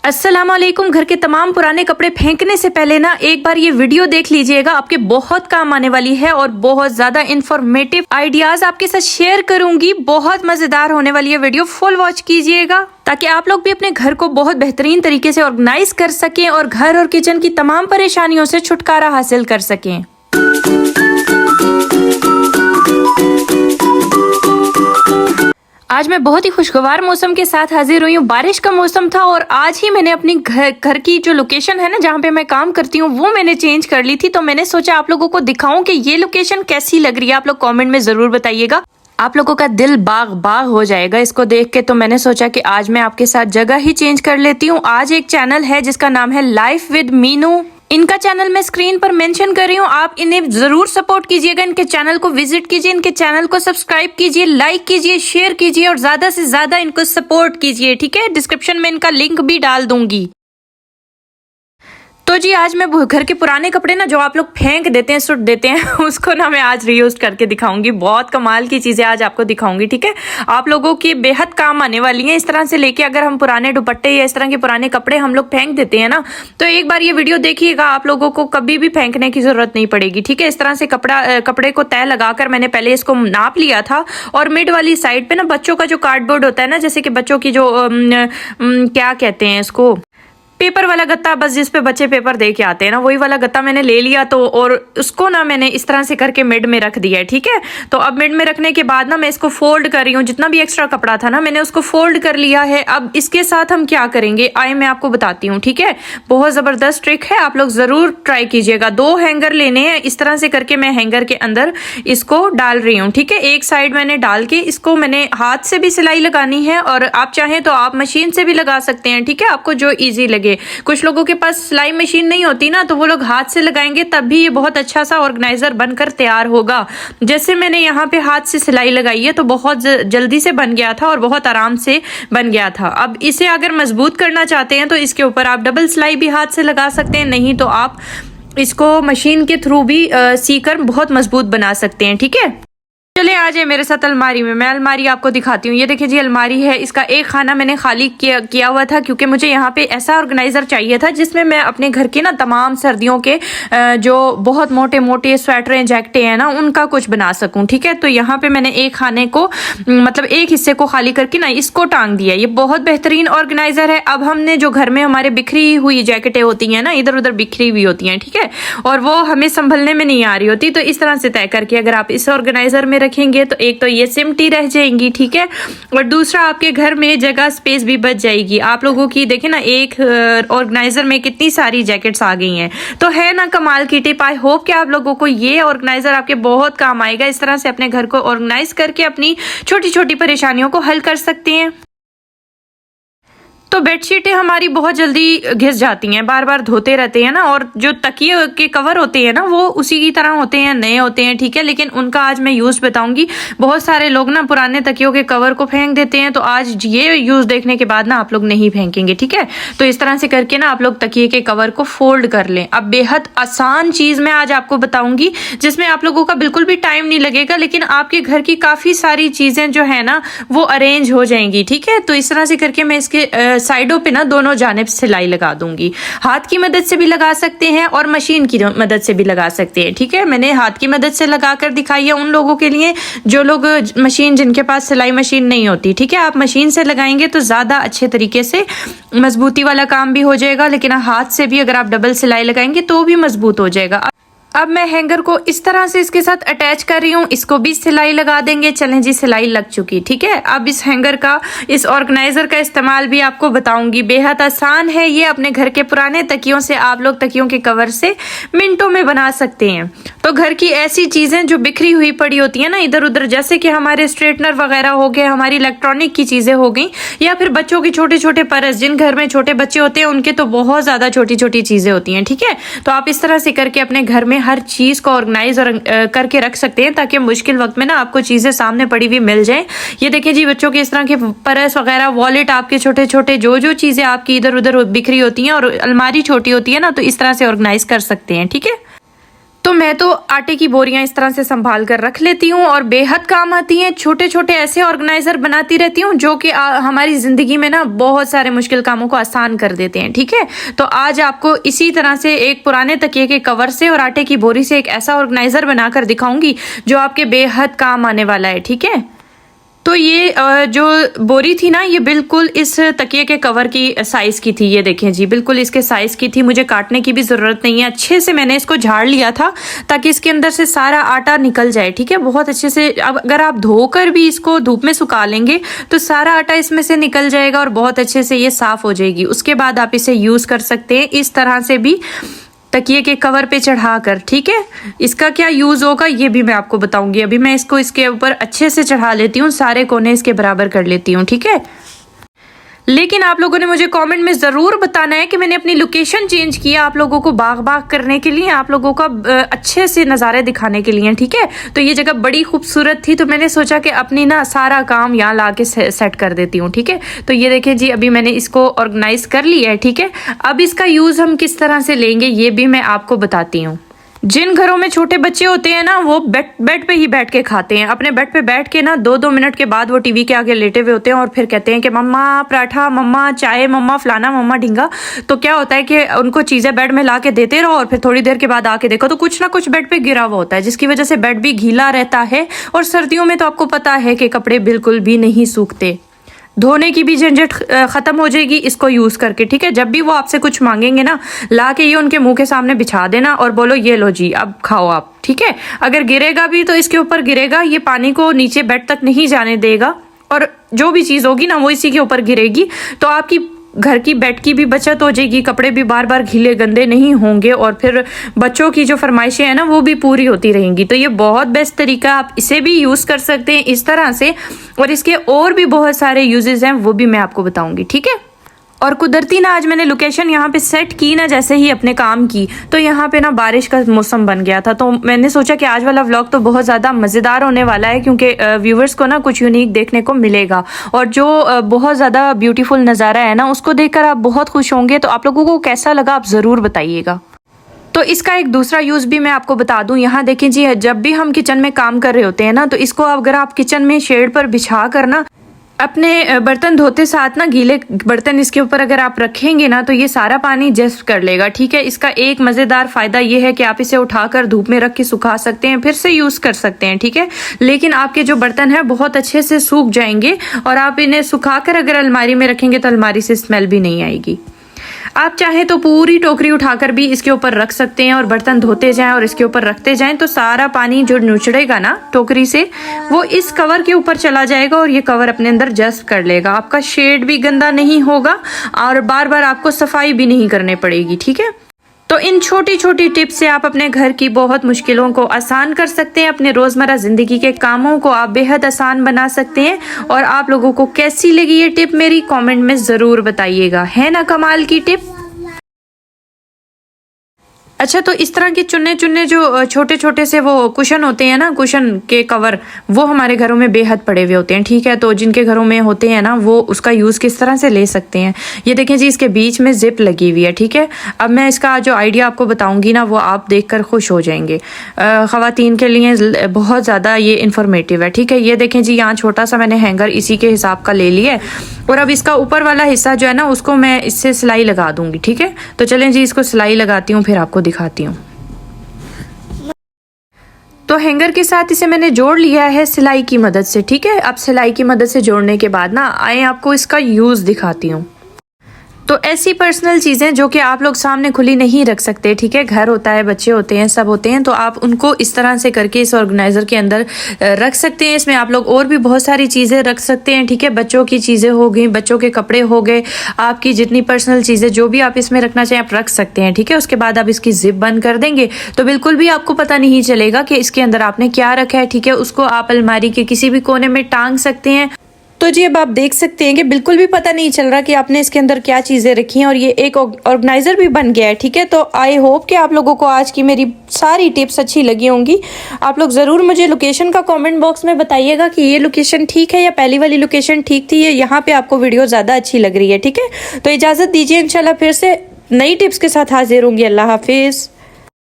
अस्सलाम वालेकुम। घर के तमाम पुराने कपड़े फेंकने से पहले ना एक बार ये वीडियो देख लीजिएगा, आपके बहुत काम आने वाली है और बहुत ज्यादा इंफॉर्मेटिव आइडियाज आपके साथ शेयर करूंगी। बहुत मजेदार होने वाली है वीडियो, फुल वॉच कीजिएगा ताकि आप लोग भी अपने घर को बहुत बेहतरीन तरीके से ऑर्गेनाइज कर सकें और घर और किचन की तमाम परेशानियों से छुटकारा हासिल कर सकें। आज मैं बहुत ही खुशगवार मौसम के साथ हाजिर हुई हूँ। बारिश का मौसम था और आज ही मैंने अपनी घर की जो लोकेशन है ना, जहाँ पे मैं काम करती हूँ, वो मैंने चेंज कर ली थी। तो मैंने सोचा आप लोगों को दिखाऊं कि ये लोकेशन कैसी लग रही है। आप लोग कमेंट में जरूर बताइएगा, आप लोगों का दिल बाग बाग हो जाएगा इसको देख के। तो मैंने सोचा कि आज मैं आपके साथ जगह ही चेंज कर लेती हूँ। आज एक चैनल है जिसका नाम है लाइफ विद मीनू। इनका चैनल मैं स्क्रीन पर मेंशन कर रही हूँ, आप इन्हें जरूर सपोर्ट कीजिएगा। इनके चैनल को विजिट कीजिए, इनके चैनल को सब्सक्राइब कीजिए, लाइक कीजिए, शेयर कीजिए और ज्यादा से ज्यादा इनको सपोर्ट कीजिए। ठीक है, डिस्क्रिप्शन में इनका लिंक भी डाल दूंगी। तो जी आज मैं घर के पुराने कपड़े ना जो आप लोग फेंक देते हैं, सुट देते हैं, उसको ना मैं आज रीयूज करके दिखाऊंगी। बहुत कमाल की चीजें आज आपको दिखाऊंगी। ठीक है, आप लोगों की बेहद काम आने वाली हैं। इस तरह से लेके अगर हम पुराने दुपट्टे या इस तरह के पुराने कपड़े हम लोग फेंक देते हैं ना, तो एक बार ये वीडियो देखिएगा, आप लोगों को कभी भी फेंकने की जरूरत नहीं पड़ेगी। ठीक है, इस तरह से कपड़े को तय लगाकर मैंने पहले इसको नाप लिया था और मिड वाली साइड पे ना बच्चों का जो कार्डबोर्ड होता है ना, जैसे कि बच्चों की जो क्या कहते हैं इसको, पेपर वाला गत्ता, बस जिस पे बच्चे पेपर दे के आते हैं ना, वही वाला गत्ता मैंने ले लिया। तो और उसको ना मैंने इस तरह से करके मिड में रख दिया है। ठीक है, तो अब मिड में रखने के बाद ना मैं इसको फोल्ड कर रही हूँ। जितना भी एक्स्ट्रा कपड़ा था ना, मैंने उसको फोल्ड कर लिया है। अब इसके साथ हम क्या करेंगे आए मैं आपको बताती हूँ। ठीक है, बहुत जबरदस्त ट्रिक है, आप लोग जरूर ट्राई कीजिएगा। 2 हैंगर लेने हैं, इस तरह से करके मैं हैंगर के अंदर इसको डाल रही हूँ। ठीक है, एक साइड मैंने डाल के इसको मैंने हाथ से भी सिलाई लगानी है और आप चाहें तो आप मशीन से भी लगा सकते हैं। ठीक है, आपको जो ईजी लगे। कुछ लोगों के पास सिलाई मशीन नहीं होती ना, तो वो लोग हाथ से लगाएंगे, तब भी ये बहुत अच्छा सा ऑर्गेनाइजर बनकर तैयार होगा। जैसे मैंने यहाँ पे हाथ से सिलाई लगाई है तो बहुत जल्दी से बन गया था और बहुत आराम से बन गया था। अब इसे अगर मजबूत करना चाहते हैं तो इसके ऊपर आप डबल सिलाई भी हाथ से लगा सकते हैं, नहीं तो आप इसको मशीन के थ्रू भी सीकर बहुत मजबूत बना सकते हैं। ठीक है, चलिए आ जाए मेरे साथ अलमारी में। मैं अलमारी आपको दिखाती हूँ। ये देखिए जी अलमारी है, इसका एक खाना मैंने खाली किया हुआ था क्योंकि मुझे यहाँ पे ऐसा ऑर्गेनाइजर चाहिए था जिसमें मैं अपने घर के ना तमाम सर्दियों के जो बहुत मोटे मोटे स्वेटरें जैकेटें हैं ना, उनका कुछ बना सकूं। ठीक है, तो यहाँ पे मैंने एक खाने को मतलब एक हिस्से को खाली करके ना इसको टांग दिया। ये बहुत बेहतरीन ऑर्गेनाइजर है। अब हमने जो घर में हमारे बिखरी हुई जैकेटें होती है ना, इधर उधर बिखरी हुई होती है, ठीक है, और वो हमें संभलने में नहीं आ रही होती, तो इस तरह से तय करके अगर आप इस ऑर्गेनाइजर में रखेंगे तो एक तो ये सिमटी रह जाएंगी। ठीक है, और दूसरा आपके घर में जगह स्पेस भी बच जाएगी। आप लोगों की देखें ना, एक ऑर्गेनाइजर में कितनी सारी जैकेट्स आ गई हैं। तो है ना कमाल की टिप। आई होप कि आप लोगों को ये ऑर्गेनाइजर आपके बहुत काम आएगा। इस तरह से अपने घर को ऑर्गेनाइज करके अपनी छोटी छोटी परेशानियों को हल कर सकते हैं। तो बेडशीटें हमारी बहुत जल्दी घिस जाती हैं, बार बार धोते रहते हैं ना, और जो तकिए के कवर होते हैं ना वो उसी की तरह होते हैं, नए होते हैं। ठीक है, लेकिन उनका आज मैं यूज बताऊंगी। बहुत सारे लोग ना पुराने तकियों के कवर को फेंक देते हैं, तो आज ये यूज देखने के बाद ना आप लोग नहीं फेंकेंगे। ठीक है, तो इस तरह से करके ना आप लोग तकिए के कवर को फोल्ड कर लें। अब बेहद आसान चीज मैं आज आपको बताऊंगी जिसमें आप लोगों का बिल्कुल भी टाइम नहीं लगेगा, लेकिन आपके घर की काफी सारी चीजें जो है ना वो अरेंज हो जाएंगी। ठीक है, तो इस तरह से करके मैं इसके साइडों पे ना दोनों जानिब सिलाई लगा दूंगी। हाथ की मदद से भी लगा सकते हैं और मशीन की मदद से भी लगा सकते हैं। ठीक है, मैंने हाथ की मदद से लगा कर दिखाई है उन लोगों के लिए जो लोग मशीन, जिनके पास सिलाई मशीन नहीं होती। ठीक है, आप मशीन से लगाएंगे तो ज्यादा अच्छे तरीके से मजबूती वाला काम भी हो जाएगा, लेकिन हाथ से भी अगर आप डबल सिलाई लगाएंगे तो भी मजबूत हो जाएगा। अब मैं हैंगर को इस तरह से इसके साथ अटैच कर रही हूँ, इसको भी सिलाई लगा देंगे। चलें जी, सिलाई लग चुकी। ठीक है, अब इस हैंगर का, इस ऑर्गेनाइजर का इस्तेमाल भी आपको बताऊंगी। बेहद आसान है ये, अपने घर के पुराने तकियों से आप लोग तकियों के कवर से मिनटों में बना सकते हैं। तो घर की ऐसी चीजें जो बिखरी हुई पड़ी होती है ना इधर उधर, जैसे कि हमारे स्ट्रेटनर वगैरह हो गए, हमारी इलेक्ट्रॉनिक की चीजें हो गई, या फिर बच्चों की छोटे छोटे पर्स, जिन घर में छोटे बच्चे होते हैं उनके तो बहुत ज्यादा छोटी छोटी चीजें होती हैं। ठीक है, तो आप इस तरह से करके अपने घर में हर चीज को ऑर्गेनाइज और करके रख सकते हैं ताकि मुश्किल वक्त में ना आपको चीजें सामने पड़ी हुई मिल जाए। ये देखिए जी, बच्चों के इस तरह के पर्स वगैरह, वॉलेट, आपके छोटे छोटे जो चीजें आपकी इधर उधर बिखरी होती हैं और अलमारी छोटी होती है ना, तो इस तरह से ऑर्गेनाइज कर सकते हैं। ठीक है, तो मैं तो आटे की बोरियां इस तरह से संभाल कर रख लेती हूँ और बेहद काम आती हैं। छोटे छोटे ऐसे ऑर्गेनाइजर बनाती रहती हूँ जो कि हमारी जिंदगी में ना बहुत सारे मुश्किल कामों को आसान कर देते हैं। ठीक है, तो आज आपको इसी तरह से एक पुराने तकिए के कवर से और आटे की बोरी से एक ऐसा ऑर्गेनाइजर बनाकर दिखाऊंगी जो आपके बेहद काम आने वाला है। ठीक है, तो ये जो बोरी थी ना, ये बिल्कुल इस तकिए के कवर की साइज की थी। ये देखें जी, बिल्कुल इसके साइज की थी। मुझे काटने की भी जरूरत नहीं है। अच्छे से मैंने इसको झाड़ लिया था ताकि इसके अंदर से सारा आटा निकल जाए। ठीक है, बहुत अच्छे से। अब अगर आप धोकर भी इसको धूप में सुखा लेंगे तो सारा आटा इसमें से निकल जाएगा और बहुत अच्छे से ये साफ हो जाएगी। उसके बाद आप इसे यूज कर सकते हैं इस तरह से भी, तकिए के कवर पे चढ़ाकर। ठीक है, इसका क्या यूज होगा ये भी मैं आपको बताऊंगी। अभी मैं इसको इसके ऊपर अच्छे से चढ़ा लेती हूँ, सारे कोने इसके बराबर कर लेती हूँ। ठीक है, लेकिन आप लोगों ने मुझे कमेंट में ज़रूर बताना है कि मैंने अपनी लोकेशन चेंज किया आप लोगों को बाग बाग करने के लिए, आप लोगों का अच्छे से नज़ारे दिखाने के लिए। ठीक है, तो ये जगह बड़ी खूबसूरत थी तो मैंने सोचा कि अपनी ना सारा काम यहाँ ला के सेट कर देती हूँ। ठीक है, तो ये देखें जी, अभी मैंने इसको ऑर्गेनाइज कर लिया है। ठीक है, अब इसका यूज़ हम किस तरह से लेंगे ये भी मैं आपको बताती हूँ। जिन घरों में छोटे बच्चे होते हैं ना, वो बेड पे ही बैठ के खाते हैं। अपने बेड पे बैठ के ना 2-2 मिनट के बाद वो टीवी के आगे लेटे हुए होते हैं और फिर कहते हैं कि मम्मा पराठा, मम्मा चाय, मम्मा फलाना, मम्मा ढींगा। तो क्या होता है कि उनको चीज़ें बेड में ला के देते रहो और फिर थोड़ी देर के बाद आके देखो तो कुछ ना कुछ बेड पे गिरा हुआ होता है, जिसकी वजह से बेड भी गीला रहता है। और सर्दियों में तो आपको पता है कि कपड़े बिल्कुल भी नहीं सूखते, धोने की भी झंझट खत्म हो जाएगी इसको यूज करके। ठीक है, जब भी वो आपसे कुछ मांगेंगे ना, ला के ये उनके मुंह के सामने बिछा देना और बोलो ये लो जी अब खाओ आप। ठीक है, अगर गिरेगा भी तो इसके ऊपर गिरेगा, ये पानी को नीचे बेड तक नहीं जाने देगा और जो भी चीज होगी ना वो इसी के ऊपर गिरेगी। तो आपकी घर की बेड की भी बचत हो जाएगी, कपड़े भी बार बार गीले गंदे नहीं होंगे और फिर बच्चों की जो फरमाइशें हैं ना वो भी पूरी होती रहेंगी। तो ये बहुत बेस्ट तरीका, आप इसे भी यूज़ कर सकते हैं इस तरह से। और इसके और भी बहुत सारे यूजेस हैं, वो भी मैं आपको बताऊंगी। ठीक है, और कुदरती ना आज मैंने लोकेशन यहाँ पे सेट की ना, जैसे ही अपने काम की तो यहाँ पे ना बारिश का मौसम बन गया था। तो मैंने सोचा कि आज वाला व्लॉग तो बहुत ज़्यादा मज़ेदार होने वाला है क्योंकि व्यूवर्स को ना कुछ यूनिक देखने को मिलेगा और जो बहुत ज़्यादा ब्यूटीफुल नज़ारा है ना उसको देखकर आप बहुत खुश होंगे। तो आप लोगों को कैसा लगा आप ज़रूर बताइएगा। तो इसका एक दूसरा यूज़ भी मैं आपको बता दूं। यहाँ देखें जी, जब भी हम किचन में काम कर रहे होते हैं ना, तो इसको अगर आप किचन में शेड पर बिछा कर ना अपने बर्तन धोते साथ ना गीले बर्तन इसके ऊपर अगर आप रखेंगे ना तो ये सारा पानी जज़्ब कर लेगा। ठीक है, इसका एक मज़ेदार फ़ायदा ये है कि आप इसे उठाकर धूप में रख के सुखा सकते हैं, फिर से यूज़ कर सकते हैं। ठीक है, लेकिन आपके जो बर्तन हैं बहुत अच्छे से सूख जाएंगे और आप इन्हें सुखाकर अगर अलमारी में रखेंगे तो अलमारी से स्मेल भी नहीं आएगी। आप चाहें तो पूरी टोकरी उठाकर भी इसके ऊपर रख सकते हैं और बर्तन धोते जाएं और इसके ऊपर रखते जाएं तो सारा पानी जो नुचड़ेगा ना टोकरी से वो इस कवर के ऊपर चला जाएगा और ये कवर अपने अंदर जज़्ब कर लेगा। आपका शेड भी गंदा नहीं होगा और बार बार आपको सफाई भी नहीं करनी पड़ेगी। ठीक है, तो इन छोटी छोटी टिप्स से आप अपने घर की बहुत मुश्किलों को आसान कर सकते हैं, अपने रोज़मर्रा ज़िंदगी के कामों को आप बेहद आसान बना सकते हैं। और आप लोगों को कैसी लगी ये टिप मेरी कमेंट में ज़रूर बताइएगा। है ना कमाल की टिप? अच्छा, तो इस तरह के चुन्ने चुन्ने जो छोटे छोटे से वो कुशन होते हैं ना, कुशन के कवर, वो हमारे घरों में बेहद पड़े हुए होते हैं। ठीक है, तो जिनके घरों में होते हैं ना वो उसका यूज़ किस तरह से ले सकते हैं। ये देखें जी, इसके बीच में जिप लगी हुई है। ठीक है, अब मैं इसका जो आइडिया आपको बताऊंगी ना वो आप देखकर खुश हो जाएंगे। ख़वातीन के लिए बहुत ज़्यादा ये इन्फॉर्मेटिव है। ठीक है, ये देखें जी, यहाँ छोटा सा मैंने हैंगर इसी के हिसाब का ले लिया है और अब इसका ऊपर वाला हिस्सा जो है ना उसको मैं इससे सिलाई लगा दूंगी। ठीक है, तो चलें जी इसको सिलाई लगाती हूँ फिर आपको दिखाती हूँ। तो हैंगर के साथ इसे मैंने जोड़ लिया है सिलाई की मदद से। ठीक है, अब सिलाई की मदद से जोड़ने के बाद ना आए आपको इसका यूज़ दिखाती हूँ। तो ऐसी पर्सनल चीज़ें जो कि आप लोग सामने खुली नहीं रख सकते। ठीक है, घर होता है, बच्चे होते हैं, सब होते हैं, तो आप उनको इस तरह से करके इस ऑर्गेनाइज़र के अंदर रख सकते हैं। इसमें आप लोग और भी बहुत सारी चीज़ें रख सकते हैं। ठीक है, बच्चों की चीज़ें हो गई, बच्चों के कपड़े हो गए, आपकी जितनी पर्सनल चीज़ें जो भी आप इसमें रखना चाहें आप रख सकते हैं। ठीक है, उसके बाद आप इसकी जिप बंद कर देंगे तो बिल्कुल भी आपको पता नहीं चलेगा कि इसके अंदर आपने क्या रखा है। ठीक है, उसको आप अलमारी के किसी भी कोने में टांग सकते हैं। तो जी अब आप देख सकते हैं कि बिल्कुल भी पता नहीं चल रहा कि आपने इसके अंदर क्या चीज़ें रखी हैं और ये एक ऑर्गेनाइज़र भी बन गया है। ठीक है, तो आई होप कि आप लोगों को आज की मेरी सारी टिप्स अच्छी लगी होंगी। आप लोग ज़रूर मुझे लोकेशन का कमेंट बॉक्स में बताइएगा कि ये लोकेशन ठीक है या पहली वाली लोकेशन ठीक थी, या यहाँ पे आपको वीडियो ज़्यादा अच्छी लग रही है। ठीक है, तो इजाज़त दीजिए, इंशाल्लाह फिर से नई टिप्स के साथ हाजिर होंगी। अल्लाह हाफिज़।